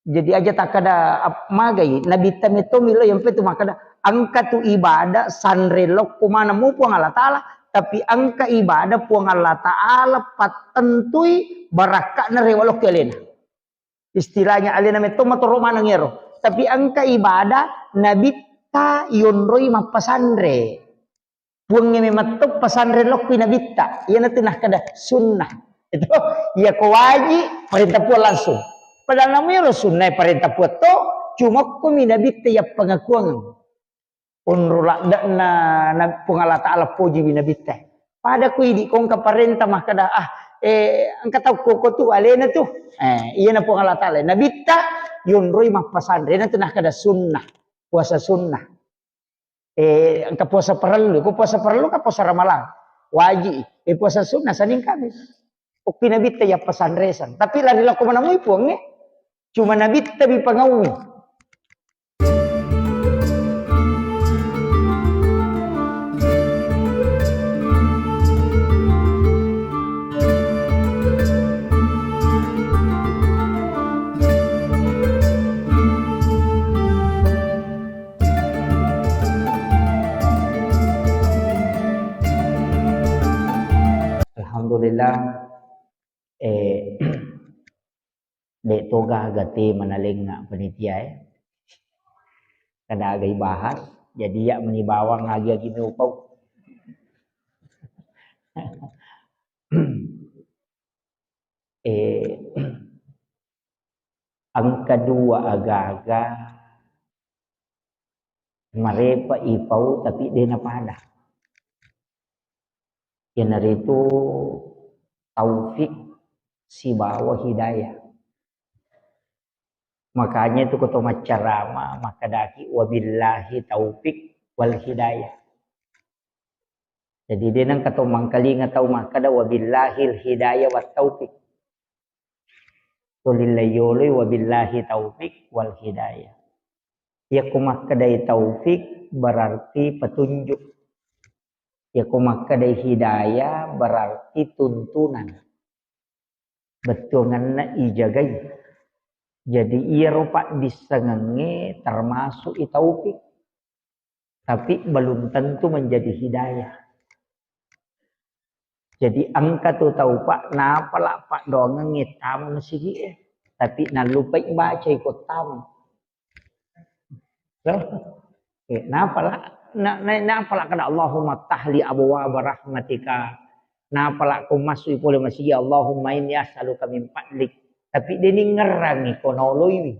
Jadi aja tak ada magai nabi tamito milo yang petu makada angka tu ibadah sanrelok kumana mu puang Allah Ta'ala tapi angka ibadah puang Allah Ta'ala patentui barakak na rewalok kelena istilahnya alena meto matoro manang yero tapi angka ibadah nabi ta yonroi mapasandre puangnya mematop pasandrelok pinabita iya na tinah kada sunnah itu ya ko wajib perintah puang langsung padahal namanya sunnah perintah puang to cuma ko minabita ya pengakuan unrulak na pungala ta'ala puji binabita pada ku idi kong kaparenta makada angka tau koko tu alena tu iya na pungala ta'ala nabita yunroi mapasandre na tunah kada sunnah puasa sunnah angka puasa perlu ko puasa perlu ka puasa ramalan wajib puasa sunnah saning kami ukti nabita ya pasandresan tapi lari lako manamui puang cuma nabita bi pangaumi Alhamdulillah dek toga gati manaling nga panitia kada agay bahas jadi ya menibawang agi-agi miupaw ang kedua aga-aga marepa ipaw tapi di napada yan narito taufik si bawa hidayah makanya itu ketua macarama makadaki wabillahi taufik wal hidayah jadi dia nang ketua mangkali ngatau makada wabillahil hidayah wat taufik tulilayoloi wabillahi taufik wal hidayah ya kumakadai taufik berarti petunjuk ya kumakadai hidayah berarti tuntunan betungan na ijagai jadi ia rupa disengenge termasuk taufik tapi belum tentu menjadi hidayah jadi angka tu tahu pak napala pak doang ngitam masih tapi nalupa baca ikut tam napala kada Allahumma tahli abwaab rahmatika napala ku masuk boleh masih Allahumma inni as'aluka min fadlik tapi dia ni ngerangi konoloi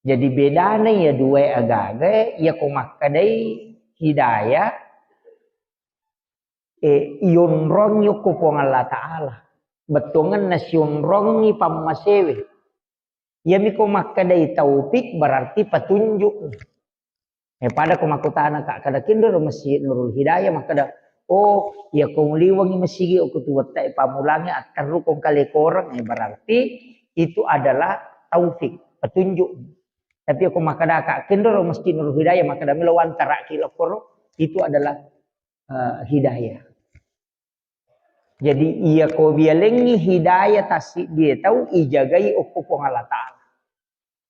jadi bedanya ya dua agama ya kumakadai hidayah yunrong yukupong Allah Ta'ala betungan nasyunrong ni pamasewe ya mi kumakadai taufik berarti petunjuk pada kumakutana kak kada kinder masjid Nurul Hidayah makada ya kong liwangi masigi o kutuwata pamulangnya akan rukong kali korang berarti itu adalah taufik petunjuk tapi aku makadaka kendoro masjid Nurul Hidayah makada milawan tarak kilokoro itu adalah hidayah jadi ia ko bialengi hidayah tasik dia tahu ijagai ukupong Allah Ta'ala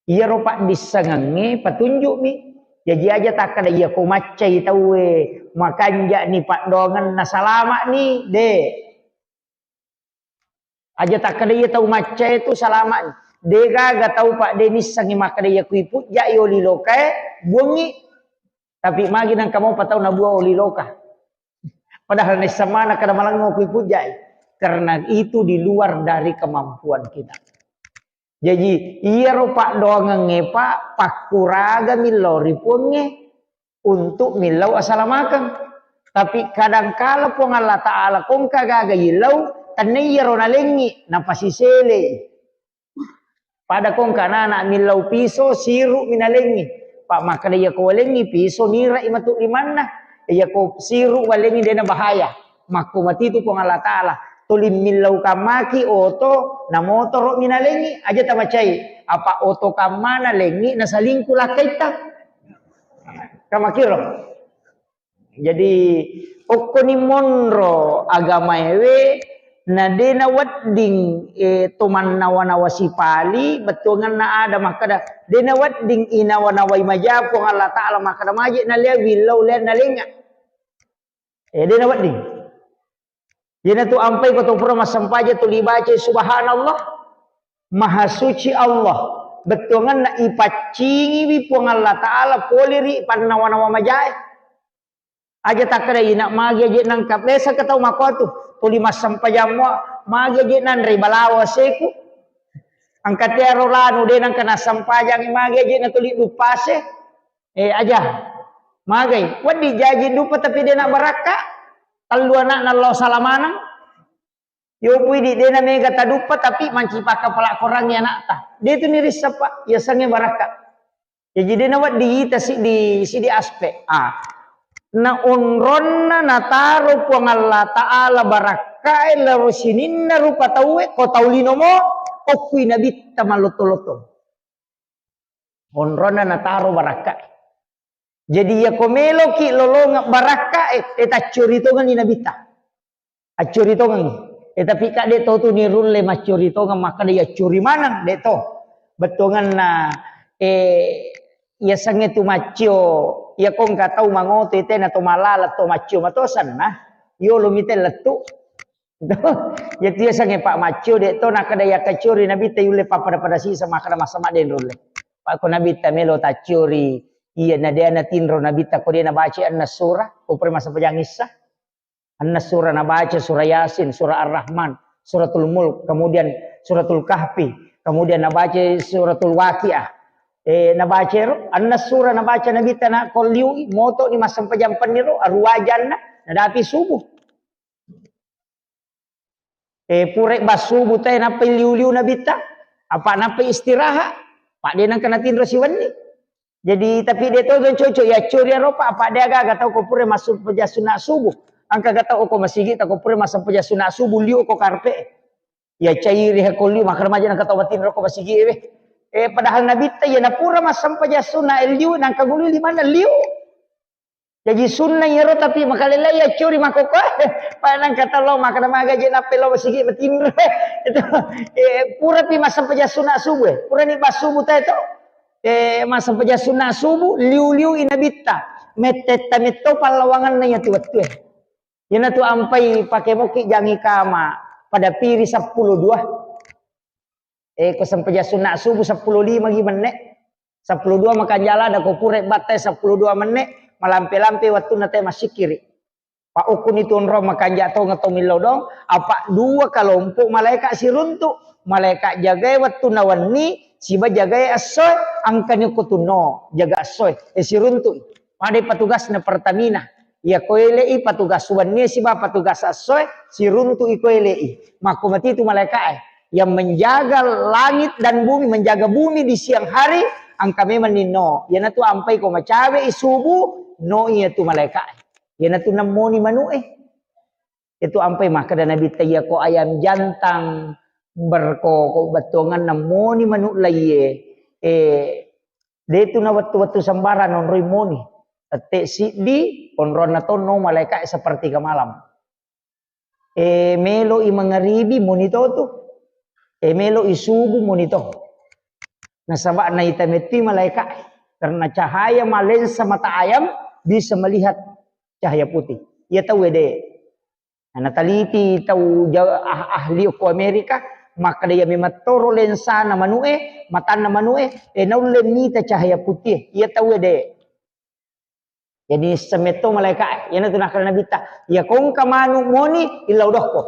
ia rupa disengangi petunjuk mi jadi aja tak ada ia ko macai tahu makanja ni pak dongan nasalama ni de aja tak ada ia tahu macai itu salama de gaga tahu pak de ni sangi makada ia kuiput ja oli loka bungi tapi magi nang kamu patau na buah oli loka padahal ni sama nak kada malang kuiput ja karena itu di luar dari kemampuan kita jadi ia rupa dongan ngepa pakuraga milori punge untuk milau asalamakan tapi kadang kala pun Allah Ta'ala kong kagaga ilau tanay ronalengi napasisele pada kong kanana milau piso siru minalengi pak makada ya ko walengi piso nira imatu limanna ya ko siru walengi dena bahaya makku mati itu pun Allah Ta'ala tulim milau kamaki oto na motor minalengi aja tamacai apa oto kamana lengi nasalingku lakaita kamakiro jadi okoni monro agama ewe na dena wadding tuman nawa sipali betungan na ada makada dena wadding inawa nawai majapo Allah taala makada maji na le wilau le na lenga dena wadding dena tu ampai ko to pura masampaja tu libace subhanallah maha suci Allah betungan na ipacingi wi puang Allah taala poliri pan nawa majai aja takada ina magi aja nangkap lesa ketau makotu tuli masampajamo magi aja nan ribalawa seku angkat ya rolano de nang kana sampajang magi aja na tuli dupase aja magai wadi jaji dupa tapi de nak baraka tallu anak nallo salamanang yo pui di de na mega tadupa tapi mancipaka pelak korang ya nak ta de tu ni risapa ya sange baraka jadi de na wadi di aspek na unronna na taro puang Allah ta'ala barakai la rusininna rupa tawe ko taulino mo okui nabi tamaloto-loto unronna na taro barakai jadi ya komelo ki lolong barakai eta curitongan ni nabita acuritongan tapi kak de to tu ni rulle macuritongan maka dia curi manang de to betongan na ya sange tu macio ya kong katau mangoto ite na to malala to macio matosan nah yo lumite letu ya dia sange pak macio de to na kada ya kacuri nabi te yule pada sisa makana masama den rulle pak ko nabi ta melo ta curi iya na dia na tinro nabi ta ko dia na baca anna surah ko pre masa pajangisa anna surah na baca surah yasin surah ar-rahman suratul mulk kemudian suratul kahfi kemudian na baca suratul waqiah nabaca anna surah nabaca nabi tanah koliu moto ni masam pajampan niro arwajan na nadapi subuh purek bas subuh tay napa liu-liu nabi ta apa napa istirahat pak dia nang kena tinro siwani jadi tapi dia tu cocok ya curi ropa apa dia agak tahu ko pure masuk peja sunat subuh angka gata ko masigi ta ko pure masam peja sunat subuh liu ko karpe ya cairi ha koliu makar maja nang kata tinro ko masigi padahal nabi ta ya napura masam paja sunna liu nang kagulu di mana liu jadi sunna yero tapi makalala ya curi makoko panang kata lo makana magaje na pelo sigi betinre itu pura pi masam paja sunna subuh pura ni bas subuh ta itu masam paja sunna subuh liu nabi ta metet tametto palawangan na ya tu betul yana tu ampai pakai moki jangi kama pada piri 10:2 ko sampai sunat subuh 10:05 menit 10:02 makan jalan ada ko purek batai 10:02 menit malampe-lampe waktu nate masih kiri pak ukun itu onro makan jatuh ngetomilo dong apa dua kelompok malaikat si runtuk malaikat jaga waktu nawani siba jaga asoy angkanya kutuno jaga asoy si runtuk pada petugas na Pertamina ya koelei petugas wanni siba petugas asoy si runtuk ikoelei makomati itu malaikat yang menjaga langit dan bumi, menjaga bumi di siang hari, angka memang nino. Yana tu ampai ko macawe subuh, no iya tu malaikat. Yana tu namoni manu Itu ampai maka dan Nabi taya ko ayam jantang berko betongan namoni manu laye. De tu na watu sambaran on rimoni. Ate si di onron na to no malaikat seperti ke malam. Melo i mangaribi monito tu. Melo isubu monito. Nasaba na itameti malaikat karena cahaya malensa mata ayam bisa melihat cahaya putih. Ia tahu de. Nah, taliti tahu ahli ko Amerika maka dia mematoro lensa na manue mata na manue naulen nita cahaya putih. Ia tahu de. Jadi semeto malaikat yana tunah kana bita ya kong kamanu moni ilaudohko.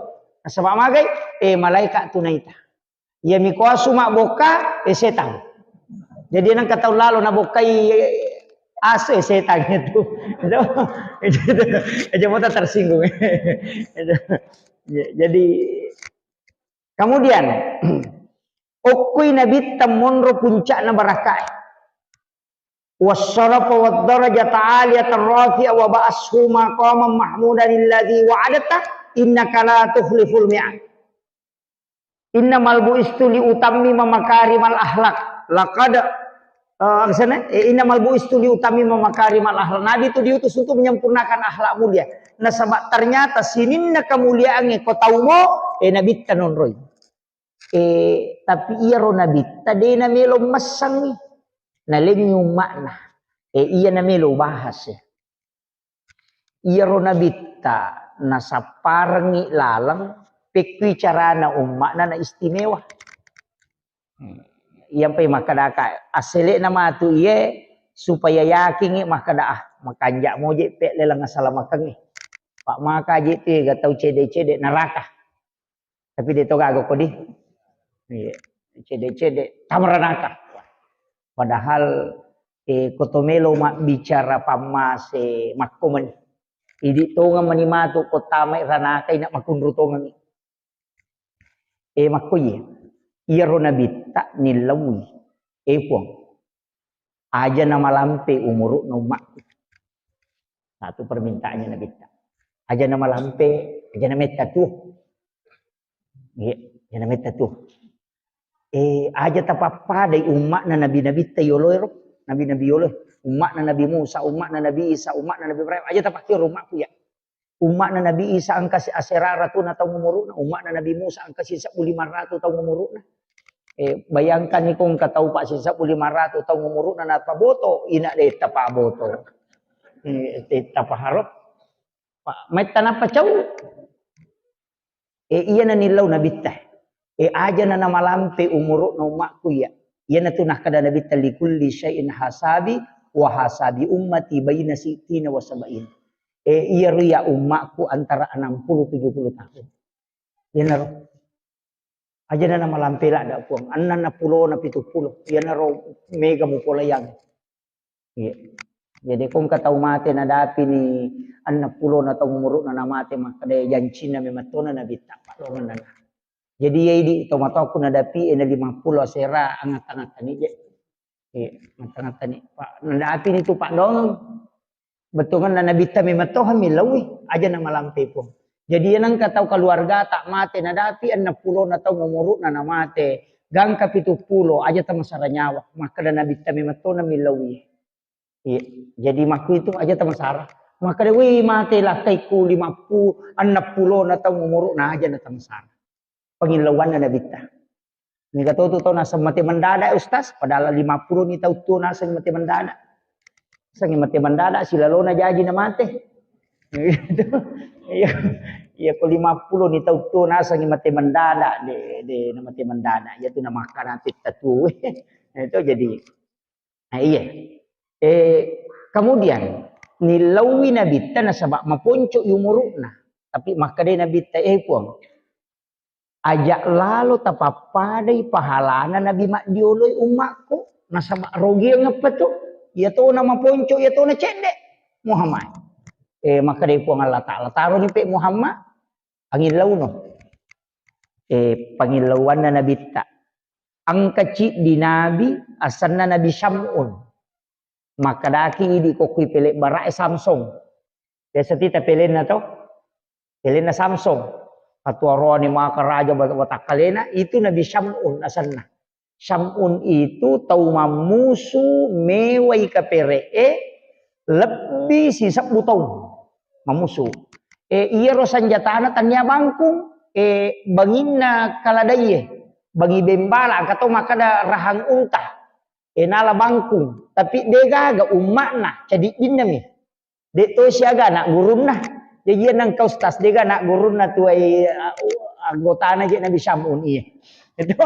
Nasaba magai malaikat tunaita. Ya mikuasu mak boka setan. Jadi nang kata lalu nak bokai ase setan itu. Aja mau tersinggung. Jadi kemudian okui nabi tamonro puncak na barakai. Wassarafa wad-darajata 'aliyatan rafi'a wa ba'ashu maqaman mahmudan alladhi wa'adata innaka la tukhliful mi'ad. Innamal bu'istu li utammima makarimal akhlaq laqad Sana inamal buistu liutami memakarimal akhlak. Nabi itu diutus untuk menyempurnakan akhlak mulia. Nah sebab ternyata sininna kemuliaannya kau tahu mo nabi tanon roy. Tapi iya ro nabi tadi na melo masang na lenyu makna. Iya na melo bahas ya. Iya ro nabi ta na saparangi lalang pekwi carana ummakna na istimewa. Yang pe makadaka asele nama tu ye supaya yakin makada makanjak moje pe lelang asalamakang pak maka je tu gatau cede-cede neraka tapi dia toga go kodi ye cede-cede tamranaka padahal kotomelo mak bicara pamase makkomen idi tonga manimatu kotame ranaka ina makunrutongan makkoye iya rona bitta nilawi puang aja nama lampe umuru numak satu permintaannya nabi bitta aja nama lampe aja nama tatu ya nama tatu aja tapapa dari umat na nabi tayolo nabi yolo umat na nabi Musa umat na nabi Isa umat na nabi Ibrahim aja tapakir umatku ya umat na nabi Isa angka si aseraratu na taong umuruna umat na nabi Musa angka si 500 taong umuruna bayangkan ni kung katau pak si 500 taong umuruna na paboto ina de tapaboto tapaharap pak may tanapa caw iya na nilaw na bitah aja na namalampe umuro na umakku ya iya na tunah kada na bitah likulli syai'in hasabi wa hasabi ummati bayna sitina wa sabain iya riya umakku antara 60-70 tahun iya na ro aja na namalampe lah dak puang anna na 10 na 70 iya na ro mega mukolayang iya jadi kung katau mate na dapi ni anna 10 na taong umuro na namate makade janji na mematona na bitah palongan na jadi ya di tomato aku nadapi ena 50 sera angat-angat ni je. Angat-angat ni Pak nadapi ni tu Pak dong. Betul kan nabi ta memato hamilawi aja na malampe pun. Jadi yang katau keluarga tak mate nadapi ena 10 na taong umur na namate gang ka 70 aja ta masara nyawa maka dan nabi ta memato na milawi. Jadi maku itu aja ta masara. Maka dewi mate lah kaiku 50 ena 10 na taong umur na aja na ta masara. Pengilawan na nabita. Ni kato tu tau nasa mati mandada ustaz, padahal 50 ni tau tu nasa mati mandada. Sa mati mandada sila lo na jaji na mate. Iya ko 50 ni tau tu nasa mati mandada de na mati mandada. Ya tu na makan nanti tatu. Itu jadi iya. Kemudian nilawi nabita na sabak maponco yumuruna. Tapi makade nabita puang. Ajak lalu tapapadai pahalana nabi mak dioloi umakku nasabak rogi ngapa tu ya tu nama ponco ya tu na cendek Muhammad maka dia puang Allah Ta'ala taruh ni pe Muhammad pangilau no pangilauan na nabi ta ang kecil di nabi asanna nabi Syamun maka daki di kokui pelek barak Samsung dia setita pelen na to pelen na Samsung Atua roh ni maka raja batakalena itu Nabi Syamun asalna. Syamun itu tau mamusu mewai kapere lebih sisa butau mamusu. Iya ro sanjatana tanya bangkung bangina kaladaye bagi bembala katau maka da rahang unta nala bangkung tapi dega ga umakna jadi dinami. Dek to siaga nak gurunna. Jadi nang kau stas dega nak gurun na tuai anggota na je Nabi Syamun iya. Itu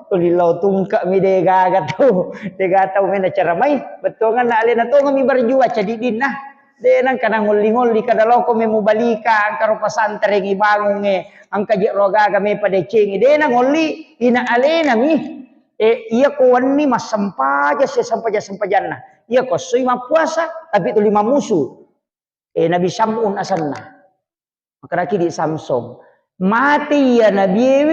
tulilau tungka mi dega gatau. Dega tau mena cara mai. Betul kan nak alena tu ngami berjua jadi dinah. De nang kana ngoli-ngoli kada loko me mubalika angkaro pasantren ibangun nge angka je roga kami pada ceng. De nang ngoli ina alena mi. Iya ko wani mas sampaja sesampaja-sampajanna. Iya ko sui puasa tapi tu 5 musuh. Nabi Syamun asanna maka laki di Samsung mati ya Nabi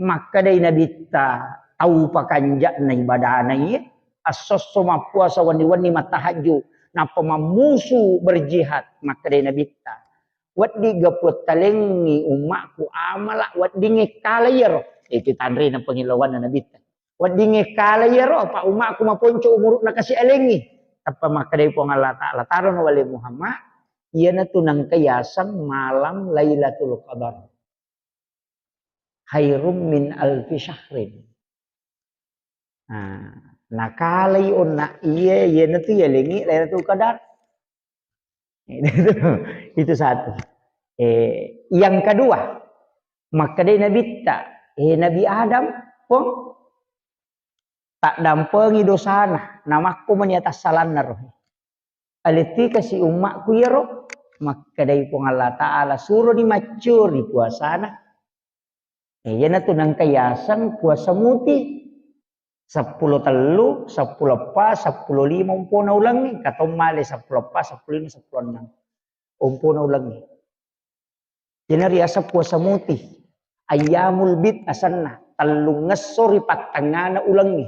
maka dari Nabi ta tahu pakanjak na ibadah na iya asos soma puasa wani-wani matahaju napa mamusu berjihad maka dari Nabi ta waddi gaput talengi umakku amala waddi ngekalayar itu tandri na pengilawan na Nabi ta Wadinge kala ya ro pa umak aku maponco umuruk na kasi alengi. Apa makadai po Allah Ta'ala taron wali Muhammad. Iya na tunang kayasan malam Lailatul Qadar. Khairum min alfi syahrin. Nah, nakalay on na iya na tu ya lengi Lailatul Qadar. Itu satu. Yang kedua, makadai Nabi Nabi Adam pun tak dampengi dosana namaku menyatas salan naroh aliti kasih umakku ya roh maka dari pun Allah Ta'ala suruh dimacur di puasana ya na tunang kayasan puasa muti 10 telu 10 pas 10 lima umpuna ulangi katong mali 10 pas 10 lima 10 enam umpuna ulangi jadi riasa puasa muti ayamul bid asanna talung ngesori patangana ulangi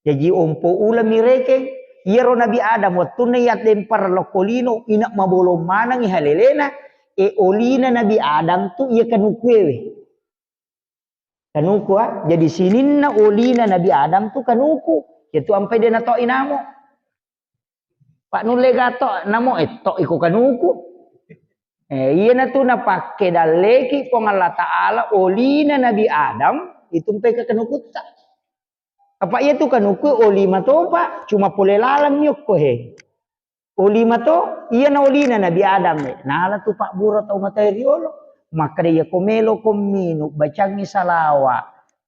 jadi umpo ulang mireke yero Nabi Adam waktu niyat lempar lokolino inak mabolong manang ihalelena olina Nabi Adam tu ia kanukuewe kanuku jadi sininna olina Nabi Adam tu kanuku itu ampai dia nato inamo Pak nule gato namo tok iko kanuku iya na tu napake daleki pong Allah Ta'ala olina Nabi Adam itu ampai ke kanukuta apa iya tu kanuku olima to pak cuma pole lalang nyok ko he olima to iya na olina Nabi Adam nala tu pak buro tau materiolo maka dia komelo komino bacangi salawa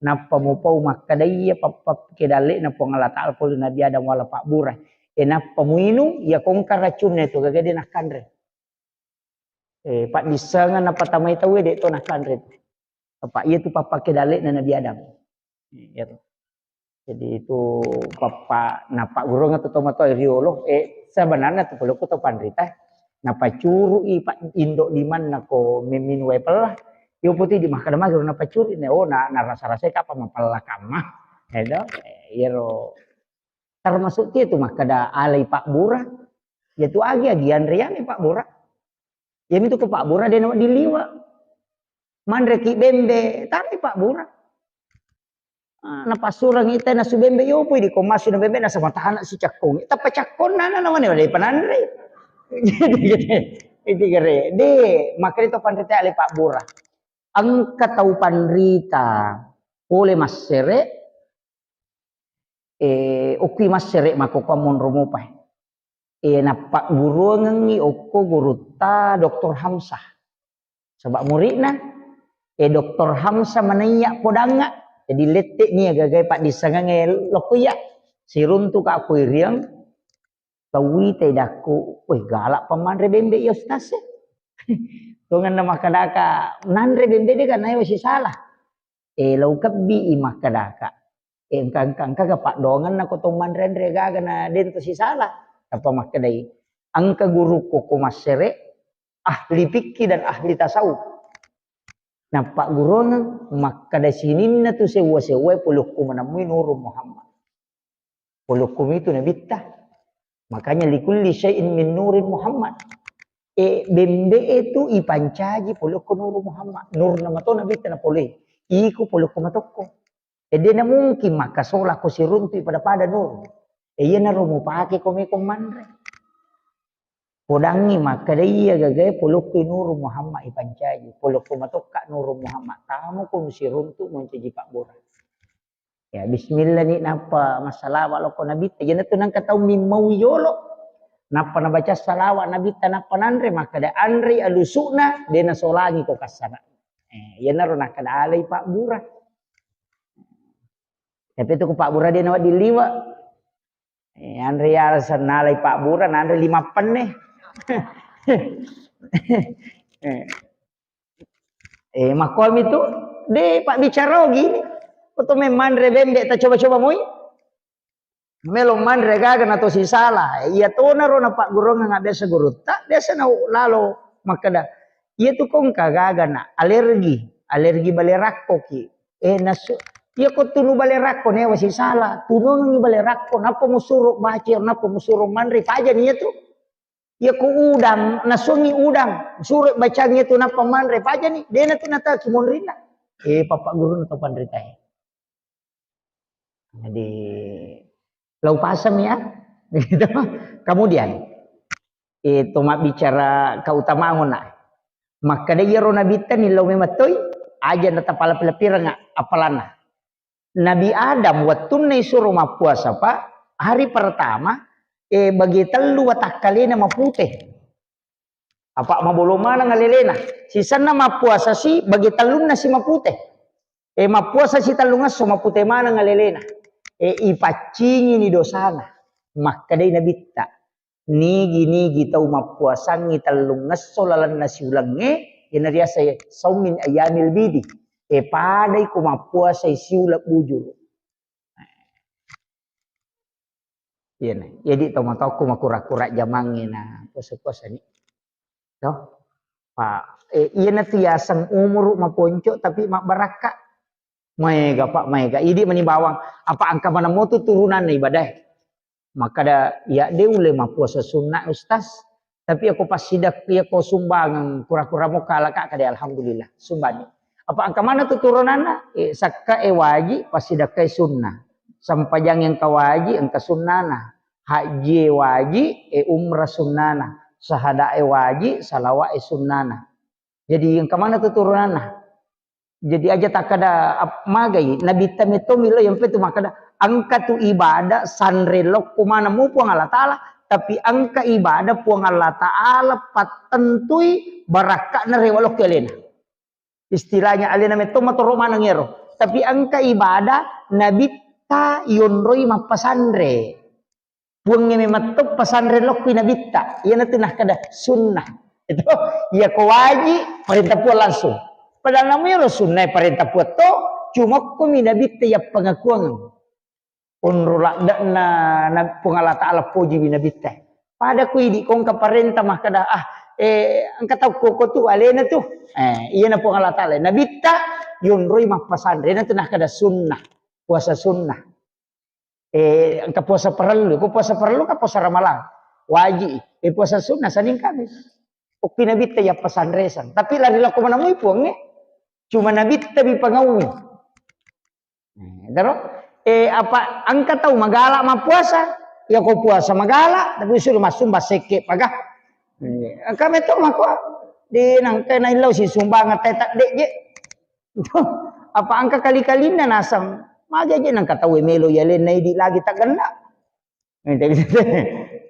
napa mo pau maka dia papap kedale na pong Allah Ta'ala pole Nabi Adam wala pak bura napa mo inu ya kongkar racun itu gagade nak kandre pak disangan napa tamai tahu dek to nak kandre apa iya tu papa kedale na Nabi Adam ya tu. Jadi itu papa napa guru nga tomato riolo sebenarnya tu perlu ko pandrita napa curu i pak indo liman nako mimin wepel yo putih di mahkamah guru napa curu ne na rasa-rasa apa mapala kamah edo yero termasuk itu mah kada alai pak bura yaitu agian rian pak bura ya itu ke pak bura dia nak diliwa mandre ki bembe tari pak bura napasurang ita na subembe yo pwede komasyo na bembe na sa matahan si cakong ita pa cakon na naman wala pananre jadi gere de makrito pandrita ali Pak Bura ang katau pandrita oleh masere ukwi masere makokamon rumupay na Pak Guru ngangi oko guruta Dr. Hamzah sebab murid na Dr. Hamzah manaiya podanga jadi letik ni agak pak disangange lokuya sirun tu ka aku iriang tawi tedaku weh galak pemandre bembe ya ustaz ya tungan nama kadaka nandre bembe dia kan masih salah lau kabi imah kadaka engkang ka pak dongan na ko to mandre andre gaga na den to si salah apa makadai angka guru ko masere ahli fikih dan ahli tasawuf nah Pak Gurona maka dari sini na tu sewa puluhku menemui Nurul Muhammad. Puluhku itu Nabi tah. Makanya likulli syai'in min Nurul Muhammad. Bembe itu ipancaji puluhku Nurul Muhammad. Nur nama tu Nabi tah na boleh. Iku puluhku matoko. Dia na mungkin maka solah ko siruntu pada nur. Iya na rumu pake komekong mandre. Podangi maka dia gagay puluhku Nurul Muhammad ipancaji puluhku matokak Nurul Muhammad tamu ko siruntu mencaji Pak Bura ya bismillah ni napa masalah walau ko nabi jangan tu nang katau mimau yolo napa na baca salawat nabi tanapa nandre maka da andri alusuna dena solangi ko kasana ya naro nak kada alai Pak Bura tapi tu ko Pak Bura dia nawat diliwa andri alasan nalai Pak Bura nandre 5 pen nih makom itu de pak bicara gini atau memandre bembe ta coba-coba moi melo mandre gaga na to si salah iya to na ro na Pak Guru nga biasa guru tak biasa na lalo makada iya tu kong kagaga na alergi balerakko ki nasu iya ko tunu balerakko ne wasi salah tunu ngi balerakko napa musuruh bacir napa musuruh mandre paja niya tu ya ku udang nasungi udang suruh bacanya tu napa mandre paja ni dia na tu nata kimon rina Papa Guru na to pandrita Jadi lau pasam ya. Gitu. Kemudian itu mak bicara keutamaan nak. Maka dia Nabi ni lau mematoi aja nata pala pelapirang apalana. Nabi Adam waktu ni suruh puasa pak hari pertama bagi telu watak kalina maputih. Apa mabulumana ngalilena. Si sana mapuasa si bagi talun na si maputih. Mapuasa si talungas so maputih mana ngalilena. Ipacingi ni dosana. Maka day nabitta. Nigi tau mapuasang italungas so lalan na si ulangnya. Inariya sa saumin ayamil bidi. Paday ko mapuasa si ulap bujul. Yan. Jadi tau ko makura-kura jamangin na puasa-puasa ni. No? Pak, iya na tiyasang umur maponco tapi mak baraka. Maiga pak, maiga. Idi manibawang apa angka mana mo turunan na ibadah. Maka da ya de ule mapuasa sunnah ustaz. Tapi aku pas sidak ya ko sumbang kura-kura mo kalaka kada alhamdulillah sumbani. Apa angka mana turunan na? Sakka waji pas sidak kay sunnah. Sampajang yang kawaji angka sunnana. Haji waji umrah sunnana. Sahada waji salawa sunnana. Jadi yang kemana turunan? Jadi aja tak ada magai nabi tamito milo yang petu makada angka tu ibadah sanrelok kumana mu puang Allah Ta'ala tapi angka ibadah puang Allah Ta'ala patentui baraka na rewalok kelena. Istilahnya alena meto matoro mana ngero tapi angka ibadah nabi ta yonroi mapasandre. Puangnya mematop pasandre lok pinabita. Ia nanti nah kada sunnah. Itu ya kawaji perintah puan langsung. Padahal namanya sunnah perintah puan to cuma ko minabita ya pengakuan. Unrulak na pengala taala puji minabita. Pada ku idi kong ka perintah mah kada angka tahu koko tu alena tu. Iya na pengala taala. Nabita yunroi mah pasandre nanti nah kada sunnah. Puasa sunnah. Angka puasa perlu, ko puasa perlu ka puasa ramalan. Wajib, puasa sunnah saning kami. O pinabita ya pasandresan. Tapi lari la ko manamoy puang cuma nabita bi pangawi. Daro apa angka tahu magala ma puasa, ya ko puasa magala tapi suruh masumba seke pagah. Kami to mako di nang kena ilaw si sumbangan tetak dek je. Apa angka kali-kalina nasam maga aja nang kata melo yalen na di lagi tak kena.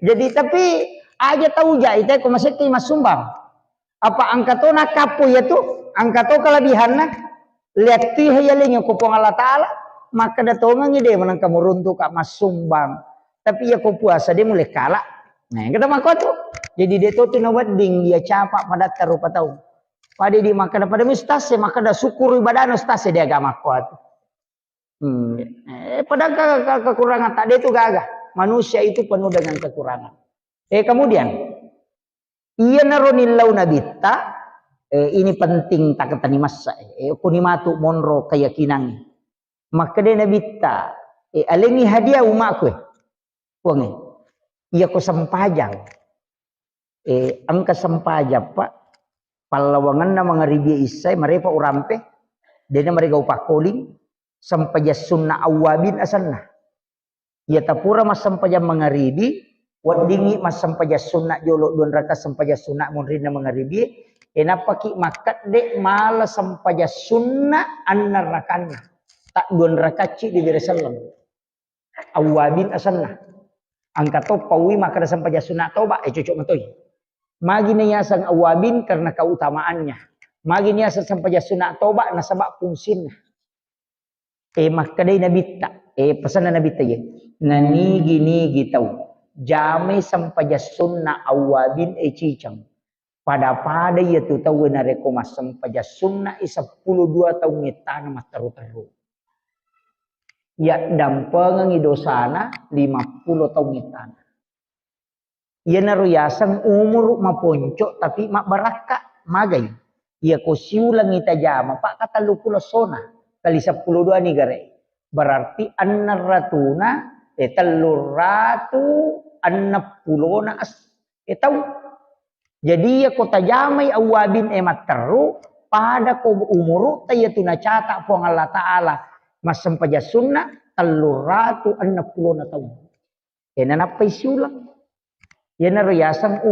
Jadi tapi aja tahu ja itu ko masih mas sumbang. Apa angka to nakapo ya tu angka to kalabihan na lihat ti hayalin ko pong Allah Taala maka datongan ide manang kamu runtuh ka mas sumbang. Tapi ya ko puasa dia mulai kalah. Nah kita mako tu. Jadi dia tu tinawat ding dia capak pada tarupa tahu. Pada di maka pada mustase maka da syukur ibadah mustase dia agama kuat. Padahal kekurangan tadi itu gagah. Manusia itu penuh dengan kekurangan. Kemudian iya naronilau nabita ini penting tak ketani masa. Kunimatu monro keyakinan. Maka dia nabita alengi hadiah umakku. Wangi. Iya ko sampajang. Angka sampajang pak. Palawangan na mga ribiya isay marepa urampe. Dia mereka upah koling. Sampaja sunnah awabin asanna. Ya tapura mas sampaja mangaribi, wadingi mas sampaja sunnah jolo don raka sampaja sunnah munrina mangaribi, enapaki makat de mala sampaja sunnah annar rakanna. Tak don rakaci di Yerusalem. Awabin asanna. Angka to pawi maka sampaja sunnah toba cocok matoy. Magi niya sang awabin karena keutamaannya. Magi niya sa sampaja sunnah toba nasabak fungsinya. Makaday nabita, pesan na nabita yan, nanigi tahu, jamay sampaja sunna awabin cicang, pada ya tu tahu na rekomas sampaja sunna 12 tahun ngitana mas taru-taru. Ya dampengang idosana 50 tahun ngitana. Ya naruyasang umur maponco tapi mak baraka magay. Ya ko siulang itajama pak kata lupulo sona. Kali 12 nih gare. Berarti annar ratuna telur ratu annap pulona as. Tahu. Jadi ya kota jamai awabin emat teru pada ko umuru tayatuna cata po Allah Ta'ala mas sampaja sunnah 360 na taon. Yan na napay siyulang. Yan na riyasang